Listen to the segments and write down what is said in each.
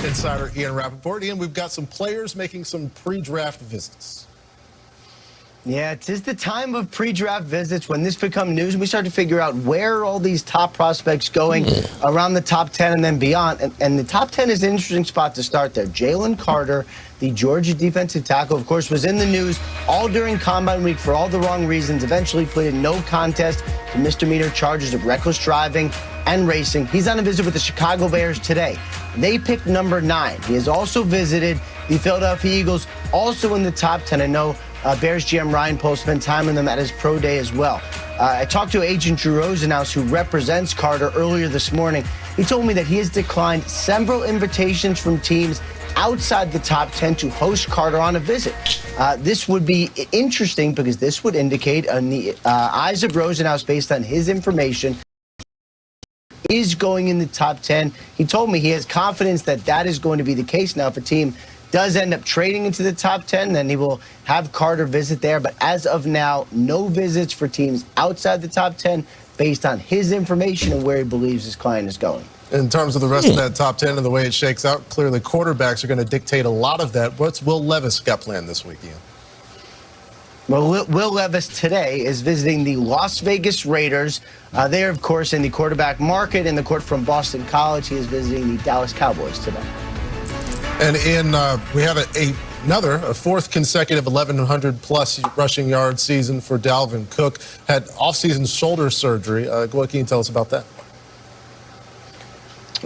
Insider Ian Rappaport. Ian, we've got some players making some pre-draft visits. Yeah, it is the time of pre-draft visits when this becomes news and we start to figure out where are all these top prospects going around the top 10 and then beyond. And the top 10 is an interesting spot to start there. Jalen Carter, the Georgia defensive tackle, of course, was in the news all during Combine Week for all the wrong reasons. Eventually pleaded no contest to misdemeanor charges of reckless driving and racing. He's on a visit with the Chicago Bears today. They picked number 9. He has also visited the Philadelphia Eagles, also in the top 10. I know Bears GM Ryan Pohl spent time with them at his pro day as well. I talked to agent Drew Rosenhaus, who represents Carter, earlier this morning. He told me that he has declined several invitations from teams outside the top 10 to host Carter on a visit. This would be interesting because this would indicate, in the eyes of Rosenhaus, based on his information, is going in the top 10. He told me he has confidence that that is going to be the case. Now, if a team does end up trading into the top 10, then he will have Carter visit there. But as of now, no visits for teams outside the top 10 based on his information and where he believes his client is going. In terms of the rest of that top 10 and the way it shakes out, clearly quarterbacks are going to dictate a lot of that. What's Will Levis got planned this week, Ian? Well, Will Levis today is visiting the Las Vegas Raiders. They are, of course, in the quarterback market. In the court from Boston College, he is visiting the Dallas Cowboys today. And we have a fourth consecutive 1,100-plus rushing yard season for Dalvin Cook. Had off-season shoulder surgery. What can you tell us about that?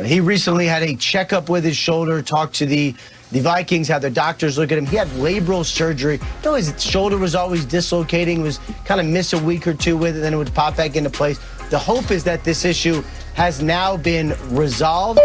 He recently had a checkup with his shoulder, talked to the Vikings, had their doctors look at him. He had labral surgery. You know, his shoulder was always dislocating, was kind of miss a week or two with it, then it would pop back into place. The hope is that this issue has now been resolved.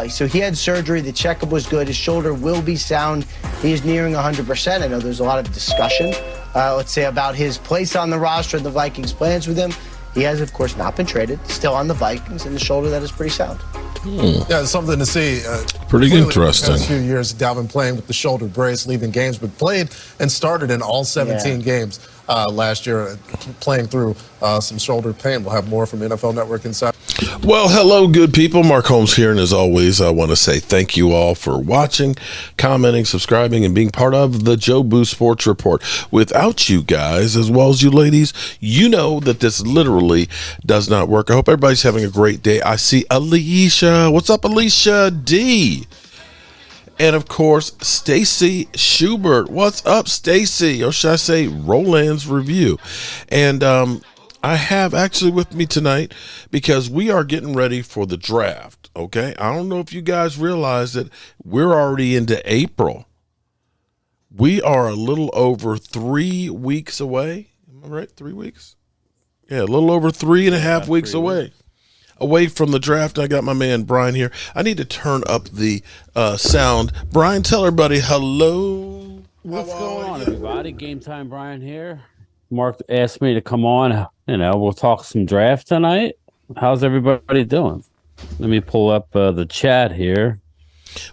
So he had surgery. The checkup was good. His shoulder will be sound. He is nearing 100%. I know there's a lot of discussion, let's say, about his place on the roster and the Vikings' plans with him. He has, of course, not been traded. Still on the Vikings, and the shoulder that is pretty sound. Yeah, it's something to see. Pretty interesting. A few years, Dalvin playing with the shoulder brace, leaving games, but played and started in all 17 games last year, playing through some shoulder pain. We'll have more from NFL Network Inside. Well, hello, good people. Mark Holmes here, and as always, I want to say thank you all for watching, commenting, subscribing, and being part of the Joe Boo Sports Report. Without you guys, as well as you ladies, you know that this literally does not work. I hope everybody's having a great day. I see Alicia. What's up, Alicia D? And of course, Stacy Schubert. What's up, Stacy? Or should I say Roland's Review? And I have actually with me tonight because we are getting ready for the draft, okay? I don't know if you guys realize that we're already into April. We are a little over 3 weeks away. Am I right? 3 weeks? Yeah, a little over 3.5 weeks away from the draft. I got my man Brian here. I need to turn up the sound. Brian, tell everybody hello. What's going on, everybody? Game Time Brian here. Mark asked me to come on. You know, we'll talk some draft tonight. How's everybody doing? Let me pull up the chat here.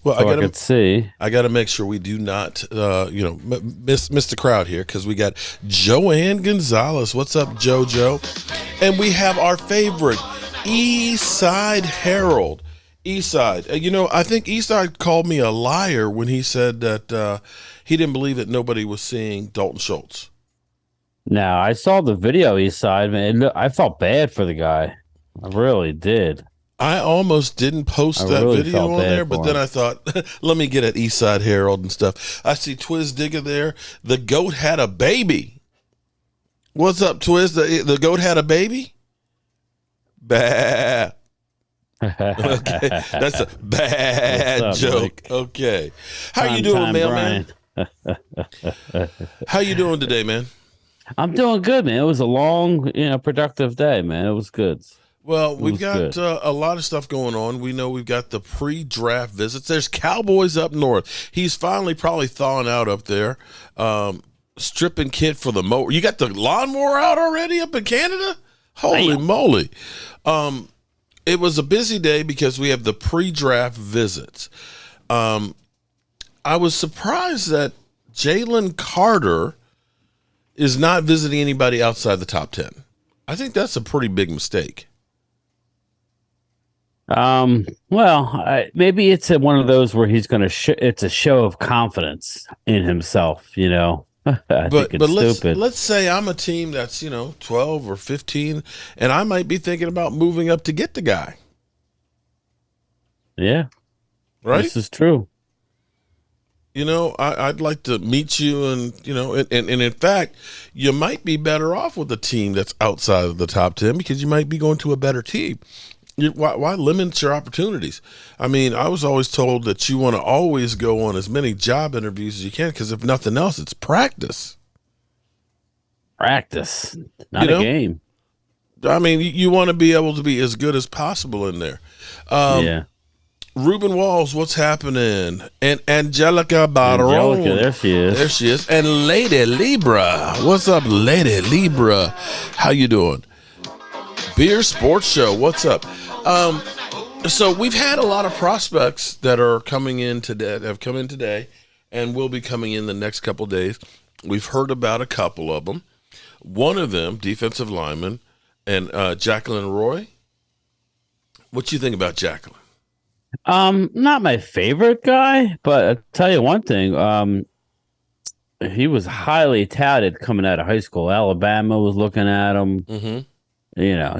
Well, so I can see. I got to make sure we do not, miss the crowd here because we got Joanne Gonzalez. What's up, JoJo? And we have our favorite Eastside Herald. Eastside. I think Eastside called me a liar when he said that he didn't believe that nobody was seeing Dalton Schultz. Now, I saw the video, Eastside, man. I felt bad for the guy. I really did. I almost didn't post that video on there, but then I thought, let me get at Eastside Herald and stuff. I see Twiz Digger there. The goat had a baby. What's up, Twiz? The goat had a baby? Bah. Okay, that's a bad joke. Mike? Okay. How you doing, mailman? How you doing today, man? I'm doing good, man. It was a long, productive day, man. It was good. Well, we've got a lot of stuff going on. We know we've got the pre-draft visits. There's Cowboys up north. He's finally probably thawing out up there. Stripping kit for the mower. You got the lawnmower out already up in Canada? Holy moly. It was a busy day because we have the pre-draft visits. I was surprised that Jalen Carter is not visiting anybody outside the top 10. I think that's a pretty big mistake. Maybe it's one of those where he's going to. It's a show of confidence in himself. I think But it's let's stupid. say I'm a team that's 12 or 15, and I might be thinking about moving up to get the guy. Yeah, Right? this is true. I'd like to meet you, and in fact, you might be better off with a team that's outside of the top 10 because you might be going to a better team. Why limit your opportunities? I mean, I was always told that you want to always go on as many job interviews as you can because if nothing else, it's practice. Practice, not a game. I mean, you want to be able to be as good as possible in there. Yeah. Ruben Walls, what's happening? And Angelica Baron. Angelica, there she is. There she is. And Lady Libra. What's up, Lady Libra? How you doing? Beer Sports Show. What's up? So we've had a lot of prospects that are coming in today, that have come in today, and will be coming in the next couple of days. We've heard about a couple of them. One of them, defensive lineman, and Jacqueline Roy. What do you think about Jacqueline? Not my favorite guy, but I'll tell you one thing. He was highly touted coming out of high school. Alabama was looking at him. Mm-hmm.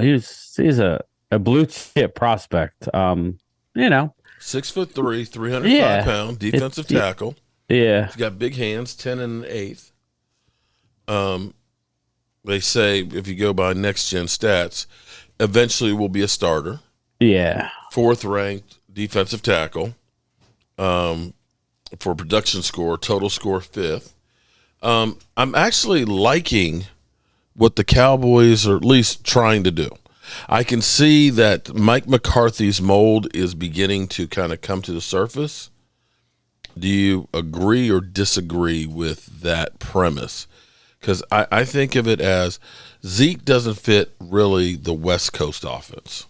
He's a blue chip prospect. 6'3", 305 pound defensive tackle. Yeah. He's got big hands, 10 and an eighth. They say if you go by next gen stats, eventually will be a starter. Yeah. 4th ranked defensive tackle. For production score, total score 5th. I'm actually liking what the Cowboys are at least trying to do. I can see that Mike McCarthy's mold is beginning to kind of come to the surface. Do you agree or disagree with that premise? Because I think of it as Zeke doesn't fit really the West Coast offense.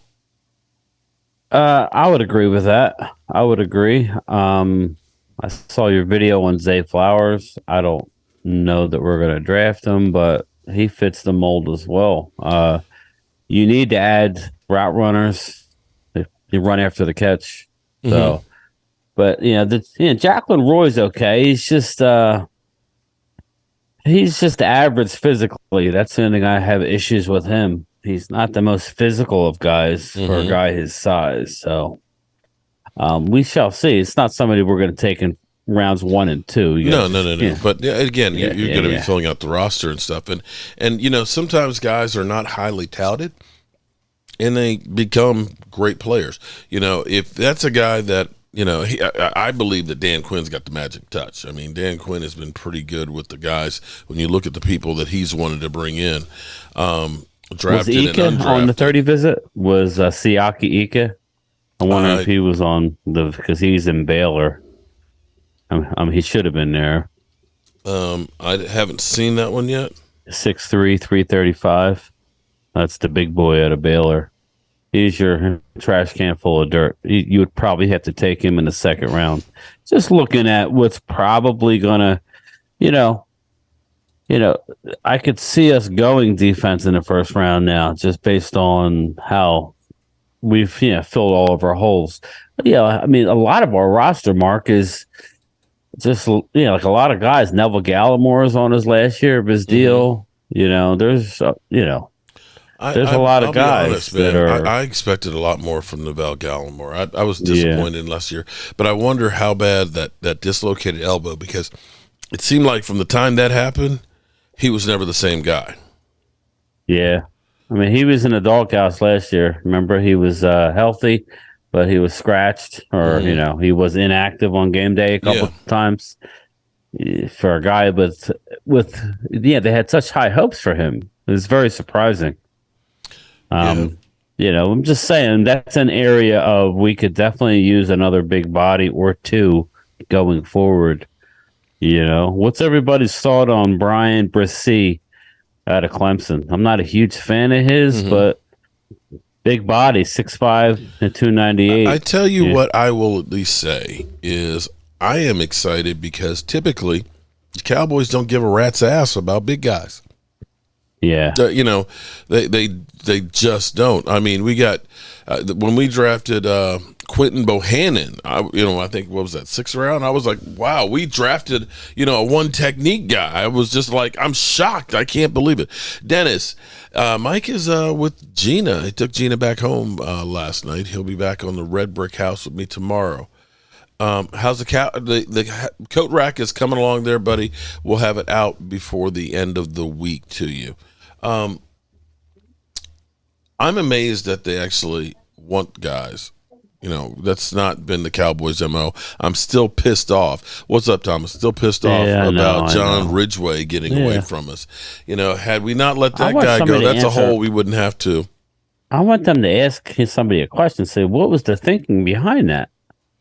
I would agree with that. I would agree. I saw your video on Zay Flowers. I don't know that we're going to draft him, but he fits the mold as well. You need to add route runners. They run after the catch. So, but Jacqueline Roy's okay. He's just average physically. That's the only thing I have issues with him. He's not the most physical of guys for a guy his size. So we shall see. It's not somebody we're going to take in rounds 1 and 2. No. Yeah. But again, you're going to be yeah. filling out the roster and stuff. And sometimes guys are not highly touted and they become great players. If that's a guy that, I believe that Dan Quinn's got the magic touch. I mean, Dan Quinn has been pretty good with the guys when you look at the people that he's wanted to bring in. Drafted was Ike and undrafted. on the 30 visit? Was Siaki Ike? I wonder if he was on because he's in Baylor. He should have been there. I haven't seen that one yet. 6'3", 335. That's the big boy out of Baylor. He's your trash can full of dirt. You would probably have to take him in the 2nd round. Just looking at what's probably gonna, I could see us going defense in the 1st round now, just based on how we've filled all of our holes. But I mean, a lot of our roster, Mark, is just like a lot of guys. Neville Gallimore is on his last year of his deal. There's there's a lot of guys that are. I expected a lot more from Neville Gallimore. I was disappointed last year, but I wonder how bad that dislocated elbow, because it seemed like from the time that happened, he was never the same guy. Yeah. I mean, he was in the doghouse last year. Remember, he was healthy, but he was scratched, or he was inactive on game day a couple of times. For a guy with they had such high hopes for him. It was very surprising. I'm just saying that's an area of we could definitely use another big body or two going forward. What's everybody's thought on Brian Bresee out of Clemson? I'm not a huge fan of his, but big body, 6'5" and 298. I tell you what I will at least say is I am excited because typically the Cowboys don't give a rat's ass about big guys. Yeah. They just don't. I mean, we got When we drafted Quentin Bohannon, I think, what was that, 6th round? I was like, wow, we drafted, a one technique guy. I was just like, I'm shocked. I can't believe it. Dennis, Mike is with Gina. He took Gina back home last night. He'll be back on the red brick house with me tomorrow. How's the coat rack is coming along there, buddy? We'll have it out before the end of the week to you. I'm amazed that they actually want guys. That's not been the Cowboys' MO. I'm still pissed off. What's up, Thomas? Still pissed off about John Ridgway getting away from us. Had we not let that guy go, that's a hole we wouldn't have to. I want them to ask somebody a question, say, what was the thinking behind that?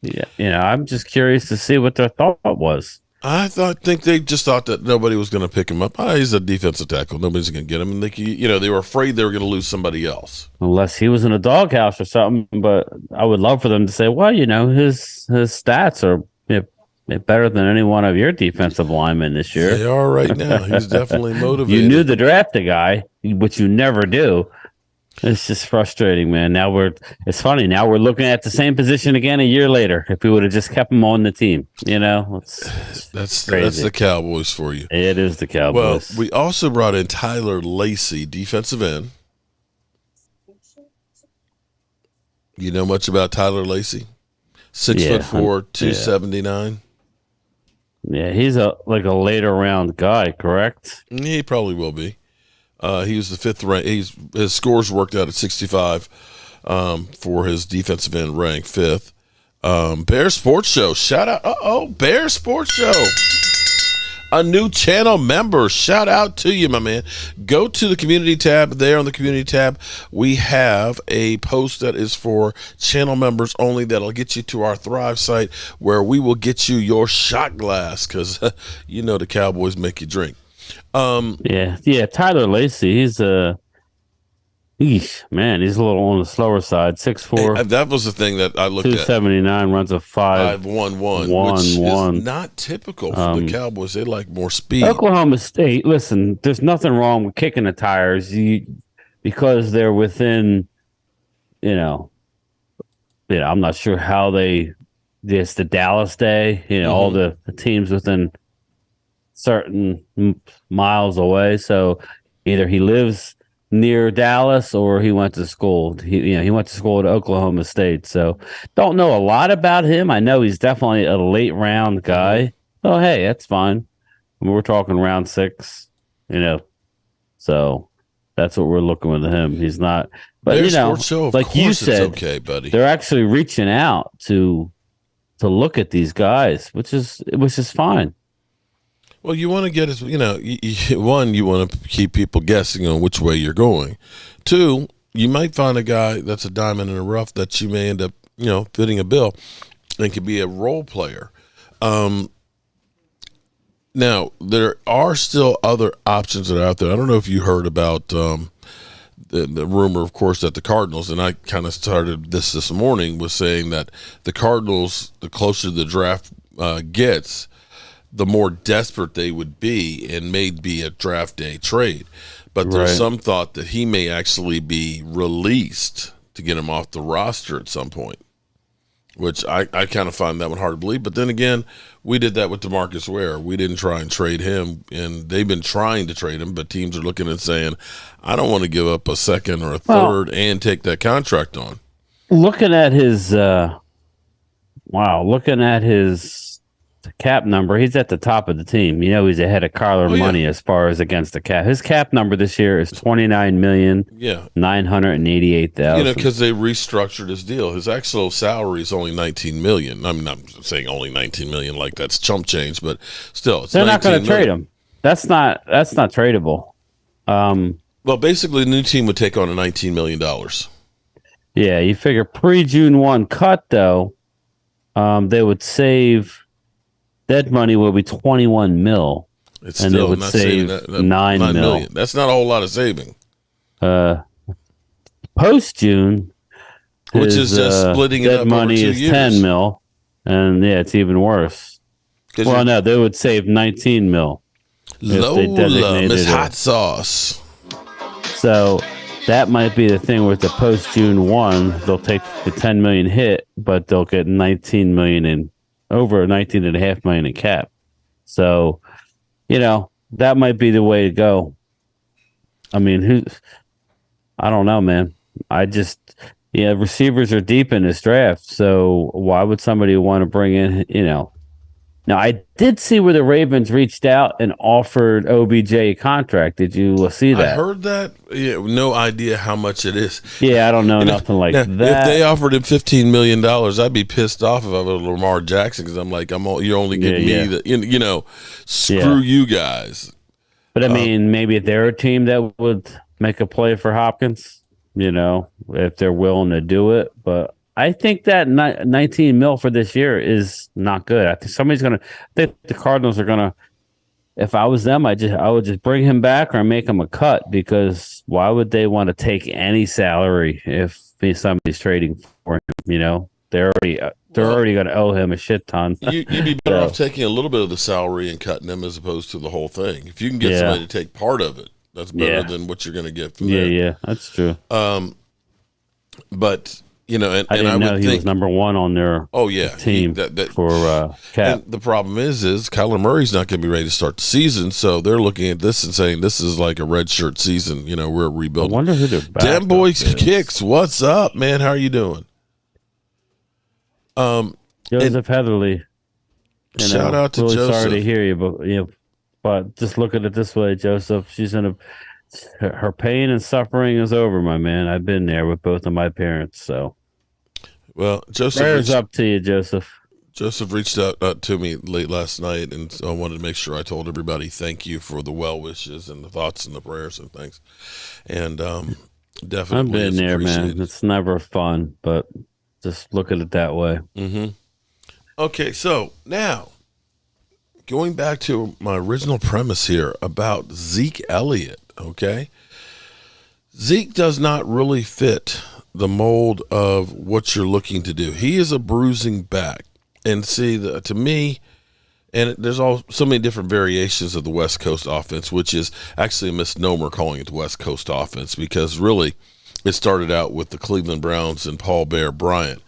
Yeah, I'm just curious to see what their thought was. I think they just thought that nobody was going to pick him up. He's a defensive tackle. Nobody's going to get him. And they were afraid they were going to lose somebody else. Unless he was in a doghouse or something. But I would love for them to say, well, his stats are better than any one of your defensive linemen this year. They are right now. He's definitely motivated. You knew the draft the guy, which you never do. It's just frustrating, man. It's funny. Now we're looking at the same position again a year later. If we would have just kept him on the team, that's the Cowboys for you. It is the Cowboys. Well, we also brought in Tyler Lacey, defensive end. You know much about Tyler Lacey? 6'4", 279. Yeah, he's a later round guy, correct? He probably will be. He was the 5th rank. His scores worked out at 65 for his defensive end rank, 5th. Bear Sports Show, shout out! Bear Sports Show, a new channel member. Shout out to you, my man. Go to the community tab. There on the community tab, we have a post that is for channel members only. That'll get you to our Thrive site, where we will get you your shot glass, because the Cowboys make you drink. Tyler Lacey, he's a little on the slower side. 6'4". That was the thing that I looked at. 279, runs a 5.11, which is not typical for the Cowboys. They like more speed. Oklahoma State, listen, there's nothing wrong with kicking the tires because they're within, I'm not sure how it's the Dallas day, all the teams within certain miles away. So either he lives near Dallas or he went to school. He went to school at Oklahoma State. So don't know a lot about him. I know he's definitely a late round guy. Oh, hey, that's fine. We're talking round 6, so that's what we're looking with him. He's not, but like you said, okay, buddy. They're actually reaching out to look at these guys, which is fine. Well, you want to get one, you want to keep people guessing on which way you're going. 2, you might find a guy that's a diamond in the rough that you may end up, fitting a bill and could be a role player. Now, there are still other options that are out there. I don't know if you heard about the rumor, of course, that the Cardinals, and I kind of started this morning, was saying that the Cardinals, the closer the draft gets, the more desperate they would be, and may be a draft day trade. But there's some thought that he may actually be released to get him off the roster at some point, which I kind of find that one hard to believe. But then again, we did that with DeMarcus Ware. We didn't try and trade him, and they've been trying to trade him, but teams are looking and saying, I don't want to give up a second or a third and take that contract on. Looking at his cap number, he's at the top of the team. He's ahead of Kyler Money as far as against the cap. His cap number this year is $29,988,000. Because they restructured his deal. His actual salary is only $19 million. I'm not saying only $19 million like that's chump change, but still, it's they're not going to trade him. That's not tradable. Well, basically, the new team would take on a $19 million. Yeah, you figure pre-June 1 cut though, they would save. Dead money will be 21 mil. It's still, and they would not save that 9 mil. Million. That's not a whole lot of saving. Post June, which is just splitting it up money over 2 is years. 10 mil, and it's even worse. Well, no, they would save 19 mil. Lola, Miss Hot Sauce. So that might be the thing with the post June 1. They'll take the 10 million hit, but they'll get 19 million in over 19.5 million in cap. So, that might be the way to go. I mean, I don't know, man. Receivers are deep in this draft. So why would somebody want to bring in, Now, I did see where the Ravens reached out and offered OBJ a contract. Did you see that? I heard that. Yeah, no idea how much it is. Yeah, I don't know nothing like that. If they offered him $15 million, I'd be pissed off if I was Lamar Jackson because I'm like, you're only giving me the, screw you guys. But I mean, maybe they're a team that would make a play for Hopkins, if they're willing to do it. But I think that 19 mil for this year is not good. I think the Cardinals are going to, if I was them, I would just bring him back or make him a cut, because why would they want to take any salary if somebody's trading for him? They're already going to owe him a shit ton. You'd be better off taking a little bit of the salary and cutting him as opposed to the whole thing. If you can get somebody to take part of it, that's better than what you're going to get from there. Yeah, that's true. But and I didn't know he was number one on their team for cap. And the problem is Kyler Murray's not going to be ready to start the season, so they're looking at this and saying this is like a red shirt season. We're rebuilding. I wonder who their backup Dan Boys is. Kicks, what's up, man? How are you doing? Joseph Heatherly. Shout out to really Joseph. Sorry to hear you, but just look at it this way, Joseph. She's her pain and suffering is over, my man. I've been there with both of my parents, so. Well, Joseph. Prayers up to you, Joseph. Joseph reached out to me late last night, and so I wanted to make sure I told everybody thank you for the well wishes and the thoughts and the prayers and things. And definitely, I've been there, man. It's never fun, but just look at it that way. Mm-hmm. Okay, so now going back to my original premise here about Zeke Elliott. Okay, Zeke does not really fit the mold of what you're looking to do. He is a bruising back. And see, to me, and there's so many different variations of the West Coast offense, which is actually a misnomer calling it the West Coast offense, because really it started out with the Cleveland Browns and Paul Bear Bryant.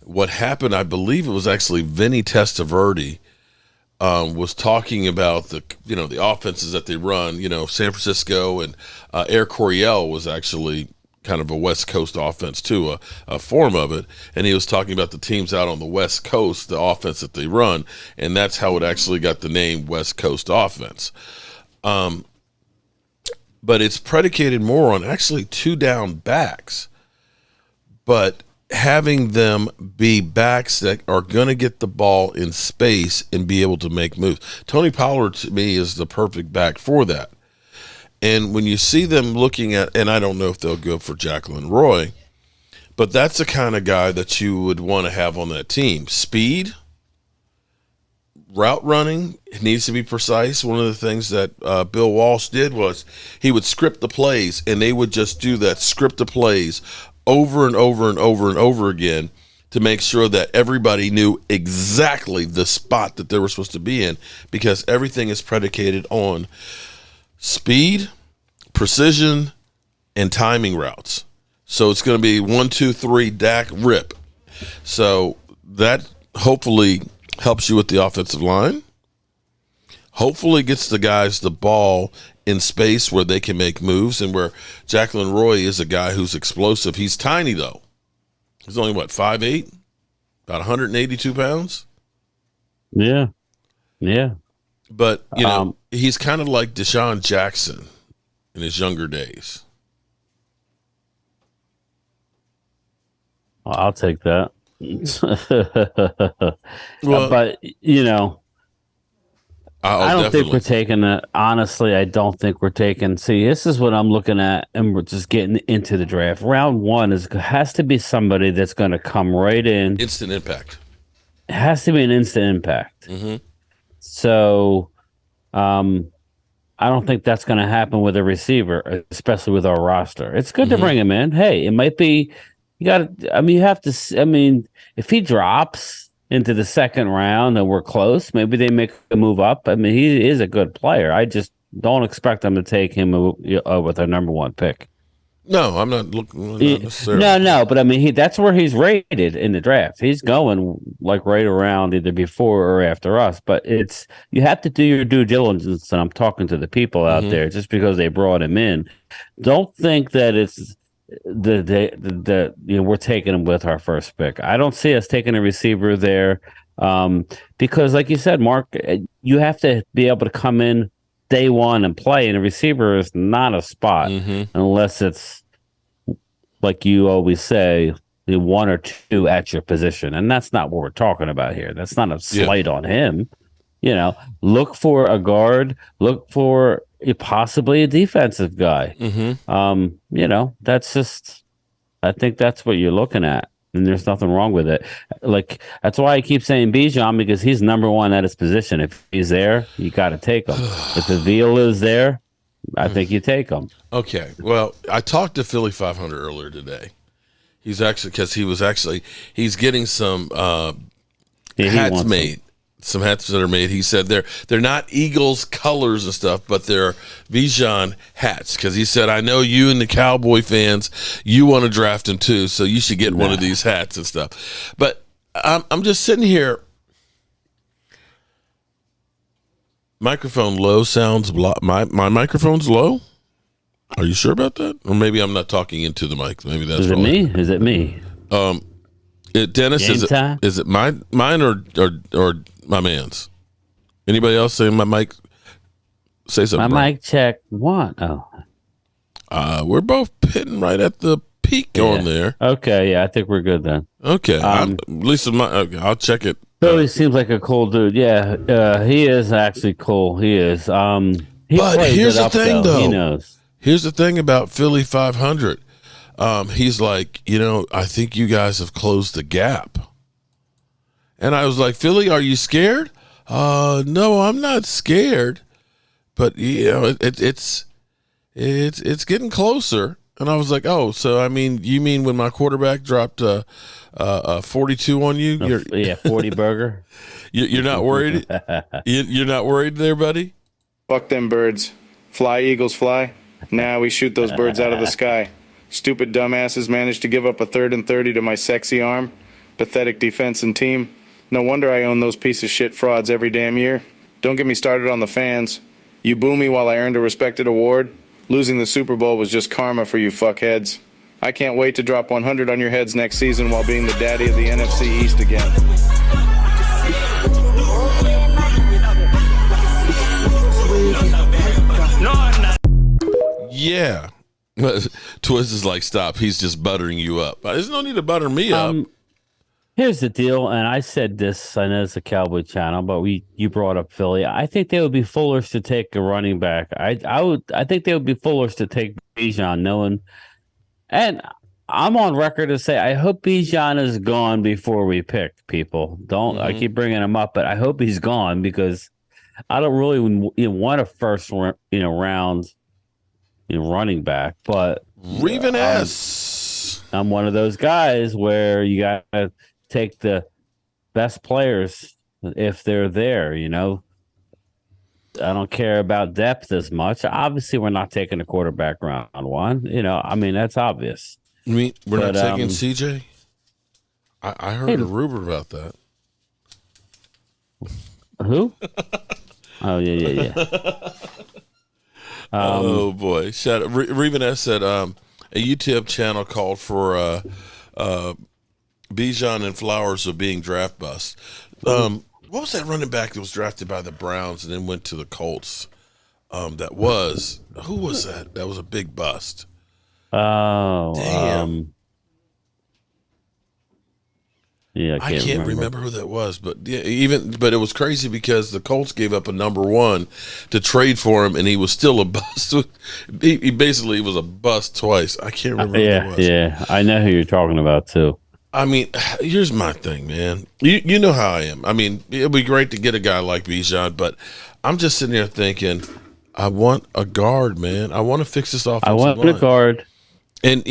What happened, I believe it was actually Vinny Testaverde was talking about the offenses that they run. San Francisco and Air Coryell was actually kind of a West Coast offense too, a form of it. And he was talking about the teams out on the West Coast, the offense that they run, and that's how it actually got the name West Coast offense. But it's predicated more on actually two down backs, but having them be backs that are going to get the ball in space and be able to make moves. Tony Pollard, to me, is the perfect back for that. And when you see them looking at, and I don't know if they'll go for Jacqueline Roy, but that's the kind of guy that you would want to have on that team. Speed, route running, it needs to be precise. One of the things that Bill Walsh did was he would script the plays, and they would just do that script of plays over and over and over and over again to make sure that everybody knew exactly the spot that they were supposed to be in, because everything is predicated on speed, precision, and timing routes. So it's going to be 1, 2, 3, Dak, rip. So that hopefully helps you with the offensive line. Hopefully gets the guys the ball in space where they can make moves, and where Jacqueline Roy is a guy who's explosive. He's tiny, though. He's only, 5'8", about 182 pounds? Yeah. But, he's kind of like Deshaun Jackson in his younger days. I'll take that. Well, but, I don't think we're taking that. Honestly, I don't think we're taking. See, this is what I'm looking at, and we're just getting into the draft. Round one has to be somebody that's going to come right in. Instant impact. It has to be an instant impact. Mm-hmm. So, I don't think that's going to happen with a receiver, especially with our roster. It's good to bring him in. Hey, it might be. You got to. You have to. If he drops into the second round and we're close, maybe they make a move up. He is a good player. I just don't expect them to take him with their number one pick. No, I'm not looking. Not necessarily. No, but I mean, that's where he's rated in the draft. He's going like right around either before or after us. But you have to do your due diligence, and I'm talking to the people out there. Just because they brought him in, don't think that it's we're taking him with our first pick. I don't see us taking a receiver there, because, like you said, Mark, you have to be able to come in day one and play, and a receiver is not a spot unless it's, like you always say, the one or two at your position, and that's not what we're talking about here. That's not a slight on him. Look for a guard, look for possibly a defensive guy. That's just, I think that's what you're looking at, and there's nothing wrong with it. Like, that's why I keep saying B.A.M, because he's number one at his position. If he's there, you got to take him. If Avila is there, I think you take him. Okay. Well, I talked to Philly 500 earlier today. He's actually, because he's getting some hats made. Some hats that are made. He said they're not Eagles colors and stuff, but they're B.A.M hats. Because he said, I know you and the Cowboy fans, you want to draft him too, so you should get one of these hats and stuff. But I'm just sitting here. Microphone low sounds. My microphone's low. Are you sure about that? Or maybe I'm not talking into the mic. Maybe that's wrong. Is it me? Dennis, is it mine or my man's? Anybody else saying my mic? Say something. My mic check one. Oh, we're both hitting right at the peak on there. Okay, yeah, I think we're good then. Okay, at least I'll check it. Billy seems like a cool dude. Yeah, he is actually cool. He is. But here's the thing, though. He knows. Here's the thing about Philly 500. He's like, I think you guys have closed the gap. And I was like, Philly, are you scared? No, I'm not scared. But it's getting closer. And I was like, oh, so I mean, you mean when my quarterback dropped 42 on you? 40 burger. You're not worried? You're not worried there, buddy? Fuck them birds. Fly, Eagles, fly. Now we shoot those birds out of the sky. Stupid dumbasses managed to give up a 3rd and 30 to my sexy arm. Pathetic defense and team. No wonder I own those piece of shit frauds every damn year. Don't get me started on the fans. You boo me while I earned a respected award. Losing the Super Bowl was just karma for you fuckheads. I can't wait to drop 100 on your heads next season while being the daddy of the NFC East again. Yeah. Twiz is like, stop. He's just buttering you up. There's no need to butter me up. Here's the deal, and I said this, I know it's a Cowboy channel, but you brought up Philly. I think they would be foolish to take a running back. I think they would be foolish to take B.A.M knowing, and I'm on record to say I hope B.A.M is gone before we pick people. I keep bringing him up, but I hope he's gone because I don't really want a first round running back, but Reven S. I'm one of those guys where you gotta take the best players if they're there. I don't care about depth as much. Obviously, we're not taking a quarterback round one. I mean, that's obvious. You mean we're not taking CJ? I heard a rumor about that. Who? Oh yeah. Oh boy! Shout out. Reven S said a YouTube channel called for B.A.M and Flowers of being draft busts. What was that running back that was drafted by the Browns and then went to the Colts? Who was that? That was a big bust. Oh, damn. Yeah, I can't remember who that was, but but it was crazy because the Colts gave up a number one to trade for him, and he was still a bust. He basically was a bust twice. I can't remember who that was. Yeah, I know who you're talking about too. I mean, here's my thing, man. You know how I am. I mean, it'd be great to get a guy like B.A.M, but I'm just sitting there thinking, I want a guard, man. I want to fix this offensive line. I want a guard. And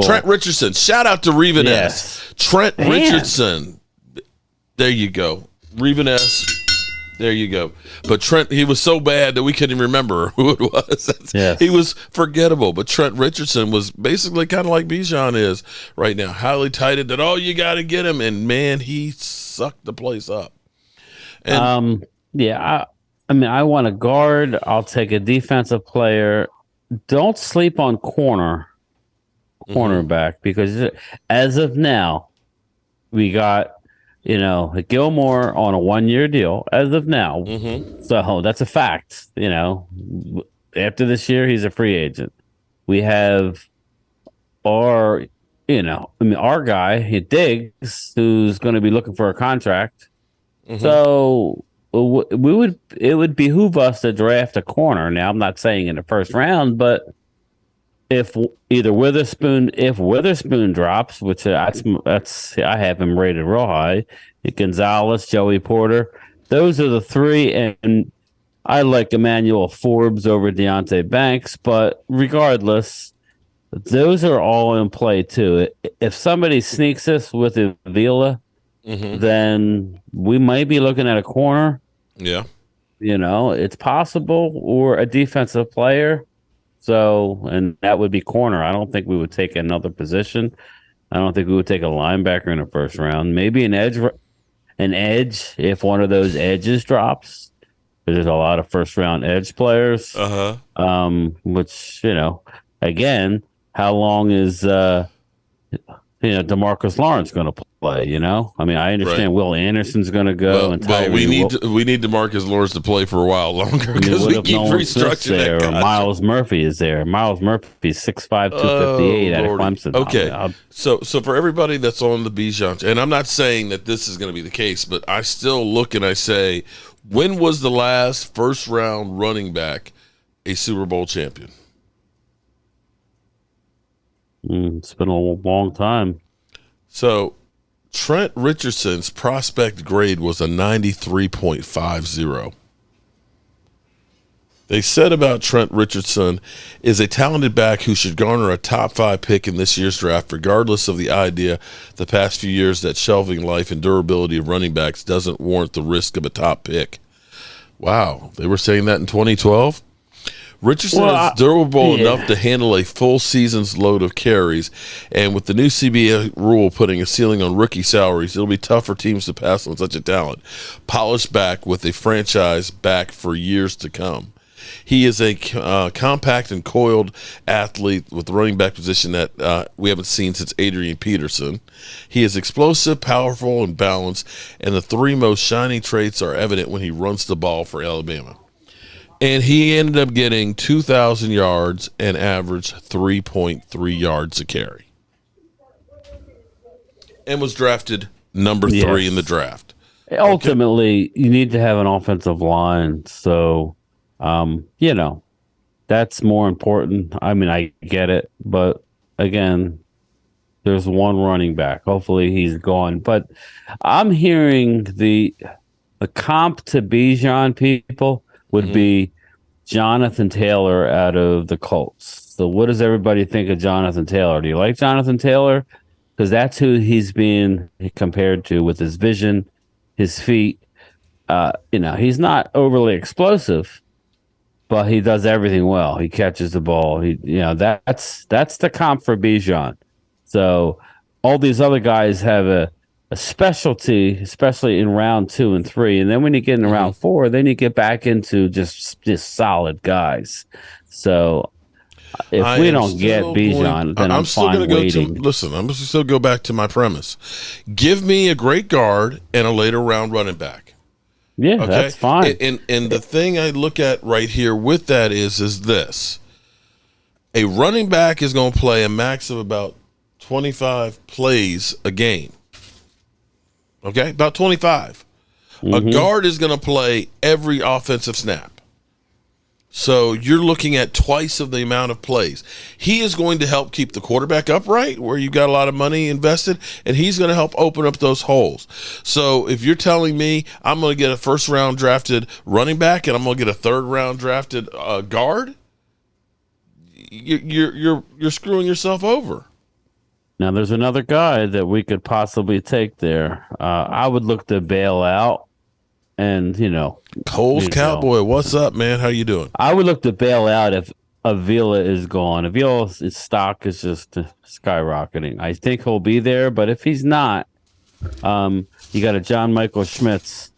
Trent Richardson. Shout out to Reven S. Trent Richardson. There you go. Reven S. There you go. But Trent, he was so bad that we couldn't remember who it was. Yes. He was forgettable. But Trent Richardson was basically kind of like Bijan is right now, highly touted that, you got to get him. And, man, he sucked the place up. And, I mean, I want a guard. I'll take a defensive player. Don't sleep on cornerback, because as of now, we got Gilmore on a 1-year deal as of now. So that's a fact. After this year, he's a free agent. We have our guy, Diggs, who's going to be looking for a contract. So it would behoove us to draft a corner. Now, I'm not saying in the first round, but if Witherspoon drops, which that's I have him rated real high, Gonzalez, Joey Porter, those are the three, and I like Emmanuel Forbes over Deontay Banks. But regardless, those are all in play too. If somebody sneaks us with Avila, then we might be looking at a corner. Yeah, it's possible, or a defensive player. So, and that would be corner. I don't think we would take another position. I don't think we would take a linebacker in the first round. Maybe an edge if one of those edges drops. There's a lot of first round edge players. Which, again, how long is DeMarcus Lawrence going to play? I mean, I understand Will Anderson's going to go, and we need DeMarcus Lawrence to play for a while longer, because we keep restructuring that guy. Miles Murphy is there. Miles Murphy's 6'5", 258 out of Clemson. Okay, so for everybody that's on the Bijan, and I'm not saying that this is going to be the case, but I still look and I say, when was the last first round running back a Super Bowl champion? It's been a long time. So Trent Richardson's prospect grade was a 93.50. They said about Trent Richardson is a talented back who should garner a top 5 pick in this year's draft, regardless of the idea the past few years that shelving life and durability of running backs doesn't warrant the risk of a top pick. Wow. They were saying that in 2012? Richardson is durable enough to handle a full season's load of carries, and with the new CBA rule putting a ceiling on rookie salaries, it'll be tough for teams to pass on such a talent. Polished back with a franchise back for years to come. He is a compact and coiled athlete with the running back position that we haven't seen since Adrian Peterson. He is explosive, powerful, and balanced, and the three most shining traits are evident when he runs the ball for Alabama. And he ended up getting 2,000 yards and averaged 3.3 yards a carry. And was drafted number 3 in the draft. Ultimately, you need to have an offensive line. So, that's more important. I mean, I get it. But, again, there's one running back. Hopefully he's gone. But I'm hearing the comp to Bijan people would be Jonathan Taylor out of the Colts. So what does everybody think of Jonathan Taylor? Do you like Jonathan Taylor? Because that's who he's being compared to with his vision, his feet. He's not overly explosive, but he does everything well. He catches the ball. That's the comp for Bijan. So all these other guys have a specialty, especially in round 2 and 3, and then when you get in round 4, then you get back into just solid guys. So if we don't get Bijan, then I'm still going to go. Listen, I'm going to still go back to my premise. Give me a great guard and a later round running back. Yeah, okay? That's fine. And the thing I look at right here with that is this: a running back is going to play a max of about 25 plays a game. Okay, about 25. A guard is going to play every offensive snap. So you're looking at twice of the amount of plays. He is going to help keep the quarterback upright where you got a lot of money invested, and he's going to help open up those holes. So if you're telling me I'm going to get a first-round drafted running back and I'm going to get a third-round drafted guard, you're screwing yourself over. Now, there's another guy that we could possibly take there. I would look to bail out and Cole's Cowboy, what's up, man? How you doing? I would look to bail out if Avila is gone. Avila's stock is just skyrocketing. I think he'll be there, but if he's not, you got a John Michael Schmitz.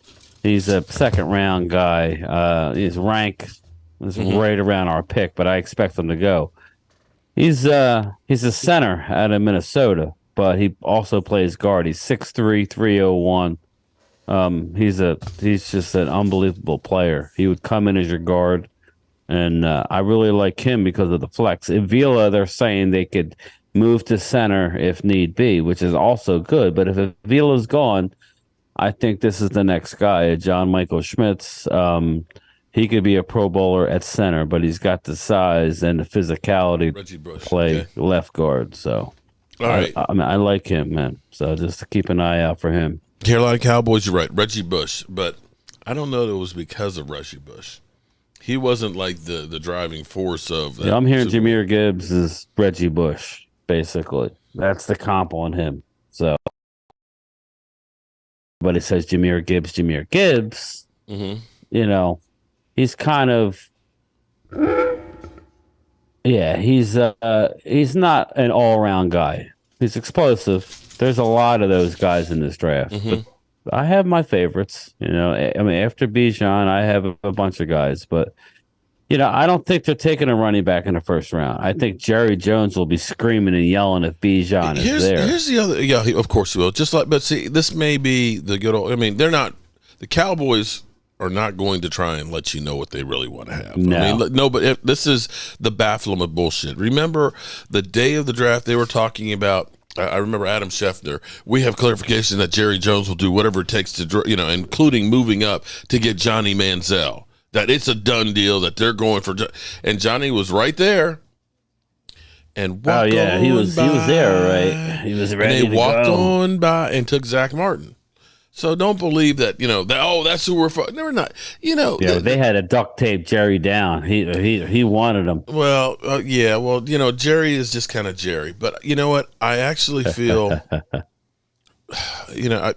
He's a second round guy. His rank is right around our pick, but I expect him to go. He's a center out of Minnesota, but he also plays guard. He's 6'3", 301. He's just an unbelievable player. He would come in as your guard, and I really like him because of the flex. Avila, they're saying they could move to center if need be, which is also good. But if Avila's gone, I think this is the next guy, John Michael Schmitz. He could be a Pro Bowler at center, but he's got the size and the physicality to play left guard. So, all right, I like him, man. So just keep an eye out for him. Carolina Cowboys, you're right, Reggie Bush, but I don't know that it was because of Reggie Bush. He wasn't like the driving force of that. Yeah, I'm hearing Jahmyr Gibbs is Reggie Bush, basically. That's the comp on him. So, but it says Jahmyr Gibbs. Mm-hmm. He's kind of, he's not an all-around guy. He's explosive. There's a lot of those guys in this draft. But I have my favorites. After Bijan, I have a bunch of guys. But, I don't think they're taking a running back in the first round. I think Jerry Jones will be screaming and yelling if Bijan is there. Here's the other. Yeah, of course he will. But see, this may be the good old. They're not. The Cowboys are not going to try and let you know what they really want to have. No, but this is the Baphomet bullshit. Remember the day of the draft, they were talking about. I remember Adam Schefter. We have clarification that Jerry Jones will do whatever it takes to, including moving up to get Johnny Manziel. That it's a done deal. That they're going for, and Johnny was right there. And he was there, right? He was ready. And they walked on by and took Zach Martin. So don't believe that, that's who we're for. They're not, they had to duct tape Jerry down. He wanted him. Well, Jerry is just kind of Jerry. But you know what? I actually feel, I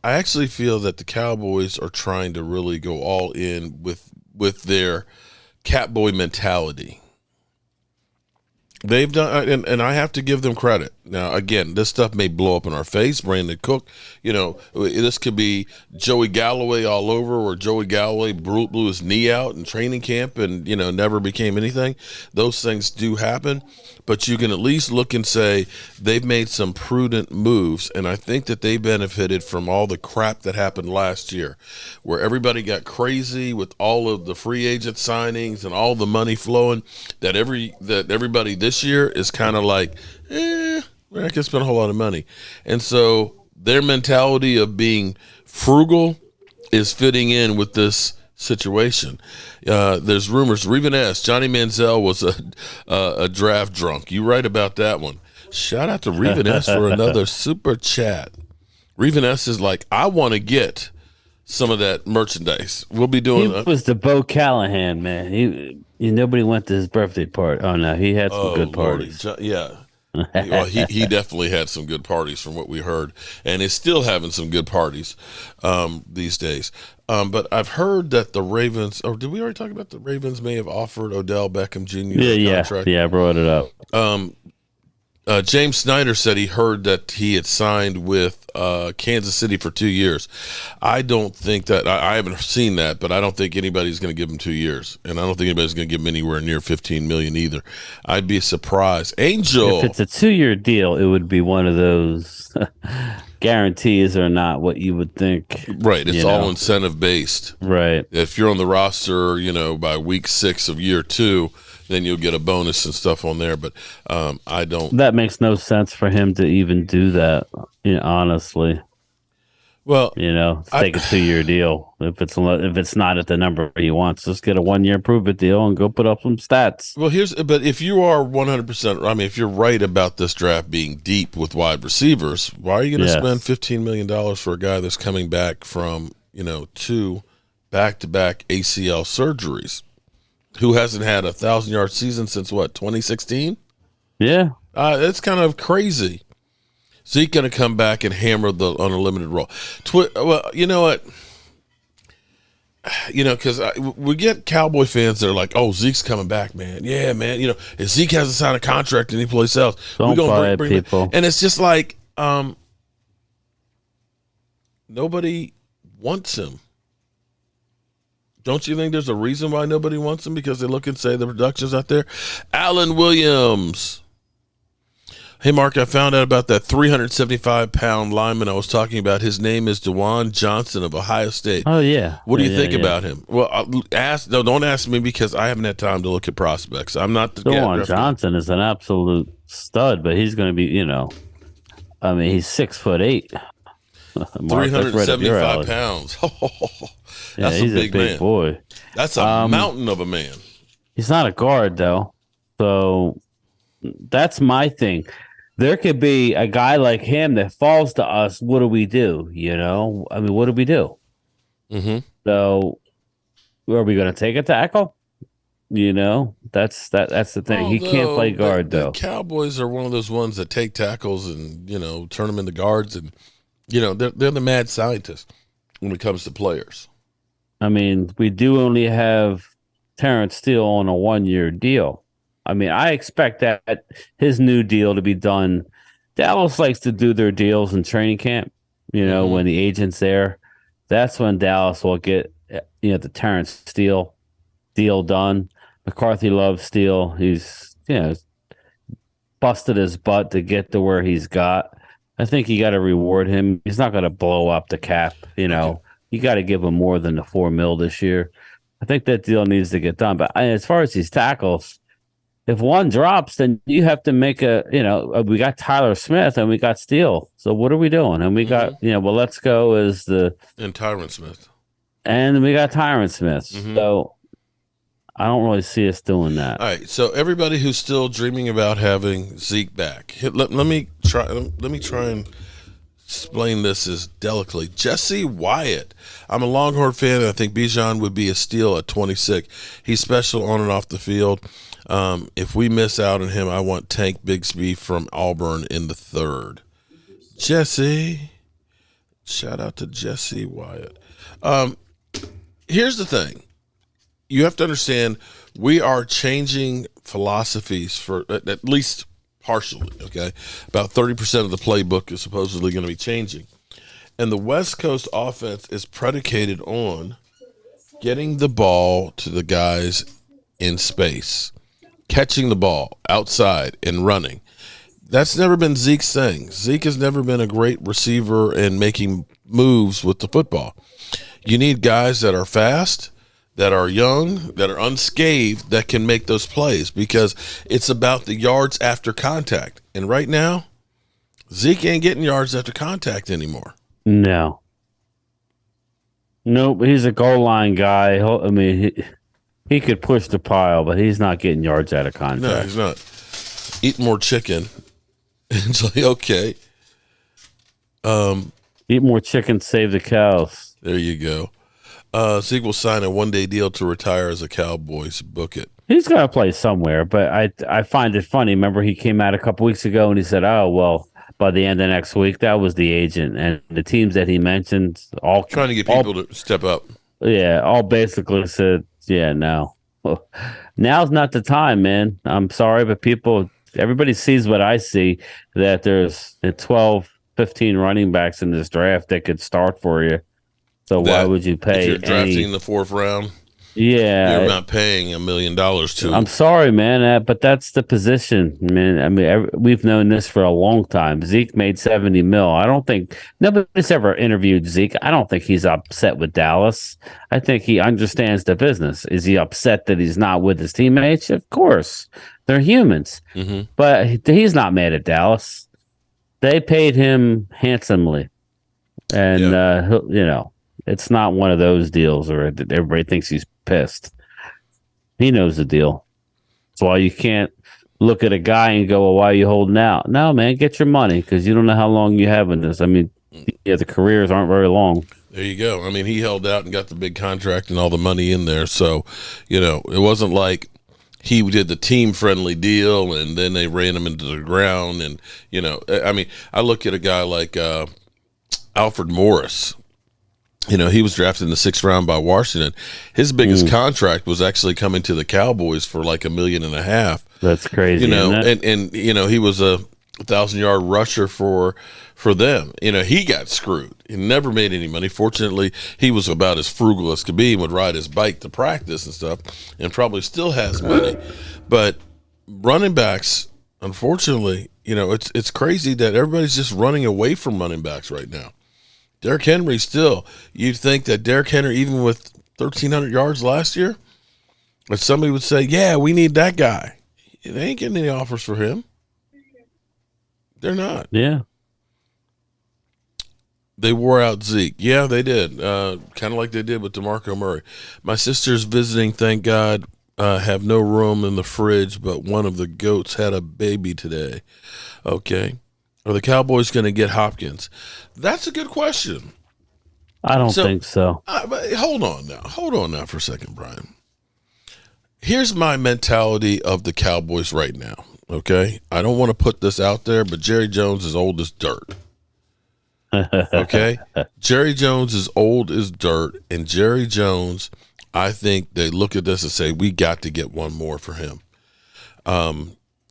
actually feel that the Cowboys are trying to really go all in with their Catboy mentality. They've done, and I have to give them credit. Now, again, this stuff may blow up in our face. Brandon Cook, this could be Joey Galloway all over, or Joey Galloway blew his knee out in training camp and, never became anything. Those things do happen, but you can at least look and say they've made some prudent moves, and I think that they benefited from all the crap that happened last year, where everybody got crazy with all of the free agent signings and all the money flowing, that everybody this year is kind of like, we're not going to spend a whole lot of money. And so their mentality of being frugal is fitting in with this situation. There's rumors. Reven S. Johnny Manziel was a draft drunk. You right about that one. Shout out to Reven S. for another super chat. Reven S. is like, I want to get some of that merchandise. We'll be doing. He was the Bo Callahan, man. Nobody went to his birthday party. Oh no, he had some good parties. Yeah. Well, he definitely had some good parties from what we heard, and is still having some good parties these days. But I've heard that the Ravens, or did we already talk about the Ravens may have offered Odell Beckham Jr. a contract? Yeah, I brought it up. James Snyder said he heard that he had signed with Kansas City for 2 years. I don't think that I haven't seen that, but I don't think anybody's going to give him 2 years, and I don't think anybody's going to give him anywhere near $15 million either. I'd be surprised. Angel, if it's a 2-year deal, it would be one of those guarantees are not what you would think. Right, it's all incentive based. Right. If you're on the roster, by week 6 of year 2. Then you'll get a bonus and stuff on there, but I don't. That makes no sense for him to even do that. Honestly. Well, take a 2-year deal. If it's not at the number he wants, just get a 1-year prove-it deal and go put up some stats. Well, but if you are 100%, if you're right about this draft being deep with wide receivers, why are you going to spend $15 million for a guy that's coming back from 2 back-to-back ACL surgeries? Who hasn't had a 1,000-yard season since 2016? Yeah, that's kind of crazy. Zeke going to come back and hammer on a limited role. Well, you know what? because we get Cowboy fans that are like, "Oh, Zeke's coming back, man. Yeah, man. If Zeke hasn't signed a contract any place else, we're Don't buy gonna it, bring him." people. And it's just like, nobody wants him. Don't you think there's a reason why nobody wants him? Because they look and say the production's not there. Alan Williams. Hey, Mark, I found out about that 375-pound lineman I was talking about. His name is DeJuan Johnson of Ohio State. Oh, yeah. What do you think yeah. about him? Well, don't ask me because I haven't had time to look at prospects. I'm not the DeJuan Johnson is an absolute stud, but he's going to be, he's 6'8". Mark, 375 pounds. That's he's a big man. boy. That's a mountain of a man. He's not a guard, though. So that's my thing. There could be a guy like him that falls to us. What do we do? What do we do? Mm-hmm. So are we going to take a tackle? That's the thing. He can't play guard, though. The Cowboys are one of those ones that take tackles and, turn them into guards. And, they're the mad scientists when it comes to players. I mean, we do only have Terrence Steele on a 1-year deal. I mean, I expect that his new deal to be done. Dallas likes to do their deals in training camp, when the agent's there. That's when Dallas will get, the Terrence Steele deal done. McCarthy loves Steele. He's, busted his butt to get to where he's got. I think you got to reward him. He's not going to blow up the cap, You got to give him more than the $4 million this year. I think that deal needs to get done. But as far as these tackles, if one drops, then you have to make we got Tyler Smith and we got Steele. So what are we doing? And we got, let's go as and Tyron Smith. And we got Tyron Smith. Mm-hmm. So I don't really see us doing that. All right. So everybody who's still dreaming about having Zeke back, let me try and explain this as delicately. Jesse Wyatt. I'm a Longhorn fan, and I think Bijan would be a steal at 26. He's special on and off the field. If we miss out on him, I want Tank Bigsby from Auburn in the 3rd. Jesse. Shout out to Jesse Wyatt. Here's the thing. You have to understand we are changing philosophies for at least partially, okay? About 30% of the playbook is supposedly going to be changing. And the West Coast offense is predicated on getting the ball to the guys in space, catching the ball outside and running. That's never been Zeke's thing. Zeke has never been a great receiver and making moves with the football. You need guys that are fast, that are young, that are unscathed, that can make those plays because it's about the yards after contact. And right now, Zeke ain't getting yards after contact anymore. No. Nope, he's a goal line guy. He could push the pile, but he's not getting yards out of contact. No, he's not. Eat more chicken. It's like, okay. Eat more chicken, save the cows. There you go. Zeke will sign a one-day deal to retire as a Cowboys. Book it. He's going to play somewhere, but I find it funny. Remember, he came out a couple weeks ago and he said, "Oh, well, by the end of next week," that was the agent and the teams that he mentioned. All trying to get people to step up. Yeah, all basically said, "Yeah, no, now's not the time, man. I'm sorry, but everybody sees what I see. That there's 12, 15 running backs in this draft that could start for you. So why would you pay? If you're drafting in the 4th round, yeah, you're not paying $1 million to. I'm sorry, man, but that's the position, man. I mean, we've known this for a long time. Zeke made $70 million. I don't think nobody's ever interviewed Zeke. I don't think he's upset with Dallas. I think he understands the business. Is he upset that he's not with his teammates? Of course, they're humans. Mm-hmm. But he's not mad at Dallas. They paid him handsomely, and it's not one of those deals where everybody thinks he's pissed. He knows the deal. That's why you can't look at a guy and go, "Well, why are you holding out?" No, man, get your money because you don't know how long you have in this. I mean, the careers aren't very long. There you go. I mean, he held out and got the big contract and all the money in there. So, it wasn't like he did the team-friendly deal and then they ran him into the ground. And, I mean, I look at a guy like Alfred Morris. He was drafted in the 6th round by Washington. His biggest contract was actually coming to the Cowboys for like $1.5 million. That's crazy. Isn't it? And he was a 1,000-yard rusher for them. He got screwed. He never made any money. Fortunately, he was about as frugal as could be and would ride his bike to practice and stuff, and probably still has money. But running backs, unfortunately, it's crazy that everybody's just running away from running backs right now. Derrick Henry still, you'd think that Derrick Henry, even with 1,300 yards last year, that somebody would say, yeah, we need that guy. They ain't getting any offers for him. They're not. Yeah. They wore out Zeke. Yeah, they did. Kind of like they did with DeMarco Murray. My sister's visiting, thank God, have no room in the fridge, but one of the goats had a baby today. Okay. Are the Cowboys going to get Hopkins? That's a good question. I don't think so. But hold on now for a second, Brian. Here's my mentality of the Cowboys right now, okay? I don't want to put this out there, but Jerry Jones is old as dirt. Okay? Jerry Jones is old as dirt, and Jerry Jones, I think they look at this and say, we got to get one more for him.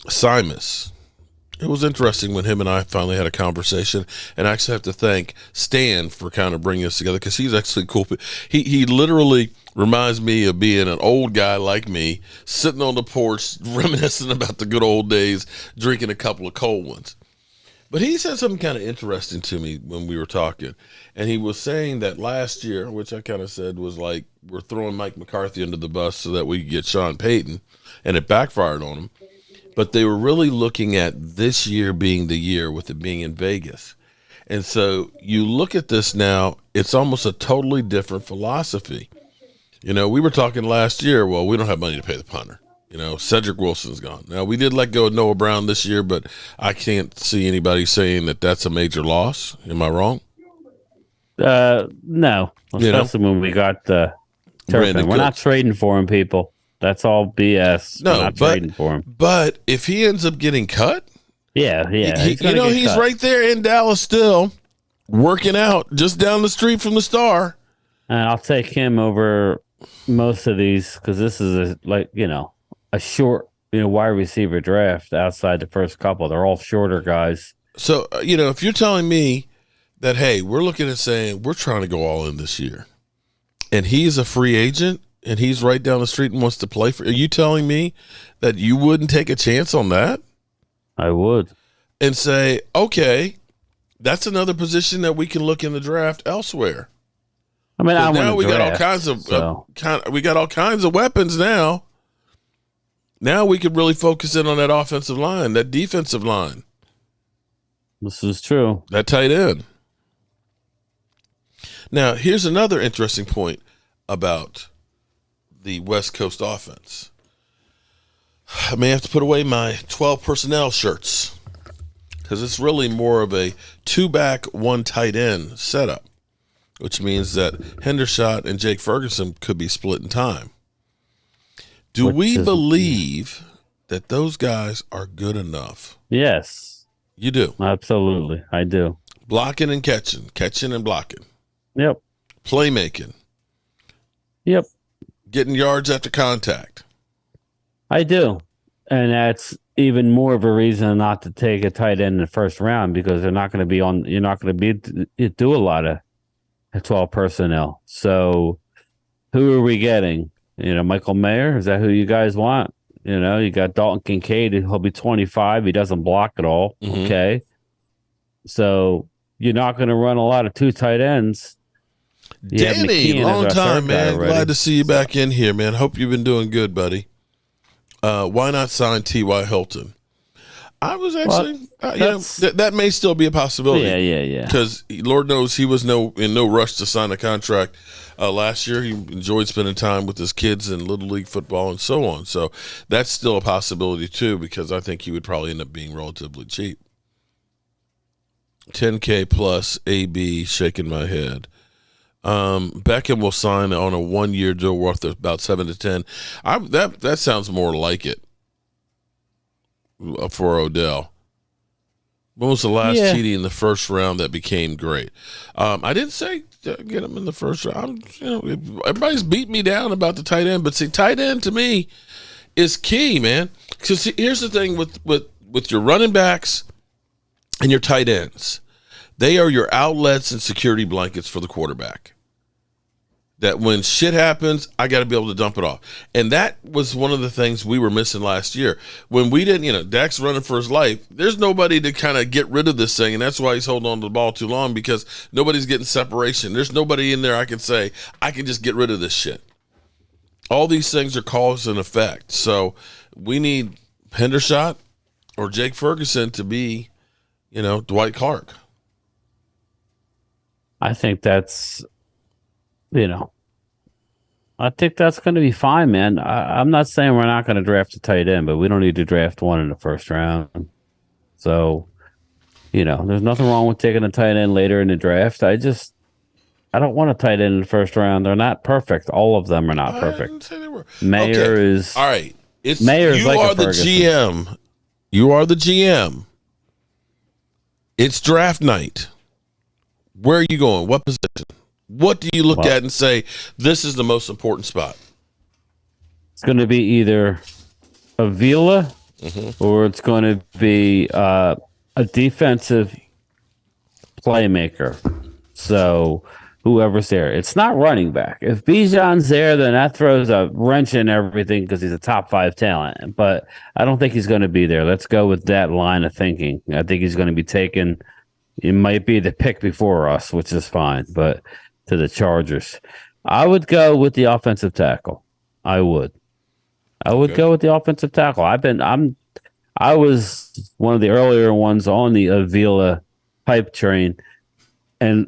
Simus. It was interesting when him and I finally had a conversation, and I actually have to thank Stan for kind of bringing us together because he's actually cool. He literally reminds me of being an old guy like me, sitting on the porch, reminiscing about the good old days, drinking a couple of cold ones. But he said something kind of interesting to me when we were talking, and he was saying that last year, which I kind of said was like, we're throwing Mike McCarthy under the bus so that we could get Sean Payton, and it backfired on him. But they were really looking at this year being the year with it being in Vegas. And so you look at this now, it's almost a totally different philosophy. We were talking last year, well, we don't have money to pay the punter. Cedric Wilson's gone. Now, we did let go of Noah Brown this year, but I can't see anybody saying that that's a major loss. Am I wrong? No. Especially when we got Turpin. We're not trading for him, people. That's all BS. No, we're not trading for him. But if he ends up getting cut, yeah. He's right there in Dallas still, working out just down the street from the Star. And I'll take him over most of these because this is a short, wide receiver draft outside the first couple. They're all shorter guys. So, if you're telling me that, hey, we're looking at saying we're trying to go all in this year, and he's a free agent, and he's right down the street and wants to play for, are you telling me that you wouldn't take a chance on that? I would. And say, okay, that's another position that we can look in the draft elsewhere. I mean, now we got all kinds of we got all kinds of weapons now. Now we could really focus in on that offensive line, that defensive line. This is true. That tight end. Now, here's another interesting point about the West Coast offense. I may have to put away my 12 personnel shirts because it's really more of a 2-back, 1 tight end setup, which means that Hendershot and Jake Ferguson could be split in time. Do we believe that those guys are good enough? Yes. You do? Absolutely. I do. Blocking and catching and blocking. Yep. Playmaking. Yep. Getting yards after contact. I do. And that's even more of a reason not to take a tight end in the first round because you're not going to do a lot of 12 personnel. So who are we getting? Michael Mayer, is that who you guys want? You got Dalton Kincaid, he'll be 25. He doesn't block at all. Mm-hmm. Okay. So you're not going to run a lot of 2 tight ends. Danny, long time, man. Glad to see you back in here, man. Hope you've been doing good, buddy. Why not sign T.Y. Hilton? I was actually, that may still be a possibility. Yeah. Because Lord knows he was in no rush to sign a contract last year. He enjoyed spending time with his kids in Little League football and so on. So that's still a possibility too, because I think he would probably end up being relatively cheap. 10K plus AB, shaking my head. Beckham will sign on a 1-year deal worth of about 7 to 10. That sounds more like it for Odell. When was the last Yeah. TD in the first round that became great? I didn't say get him in the first round. Everybody's beating me down about the tight end, but see, tight end to me is key, man. Because here's the thing with your running backs and your tight ends. They are your outlets and security blankets for the quarterback. That when shit happens, I got to be able to dump it off. And that was one of the things we were missing last year. When we didn't, Dak's running for his life, there's nobody to kind of get rid of this thing. And that's why he's holding on to the ball too long, because nobody's getting separation. There's nobody in there I can say, I can just get rid of this shit. All these things are cause and effect. So we need Hendershot or Jake Ferguson to be, Dwight Clark. I think that's, I think that's going to be fine, man. I'm not saying we're not going to draft a tight end, but we don't need to draft one in the first round. So, there's nothing wrong with taking a tight end later in the draft. I don't want a tight end in the first round. They're not perfect. All of them are not perfect. I didn't say they were. Mayer is all right. Mayer's you like are a the Ferguson. GM. You are the GM. It's draft night. Where are you going? What position? What do you look at and say, this is the most important spot? It's going to be either Avila or it's going to be a defensive playmaker. So whoever's there. It's not running back. If Bijan's there, then that throws a wrench in everything because he's a top 5 talent. But I don't think he's going to be there. Let's go with that line of thinking. I think he's going to be taken. It might be the pick before us, which is fine, but to the Chargers. I would go with the offensive tackle. I would go with the offensive tackle. I was one of the earlier ones on the Avila hype train, and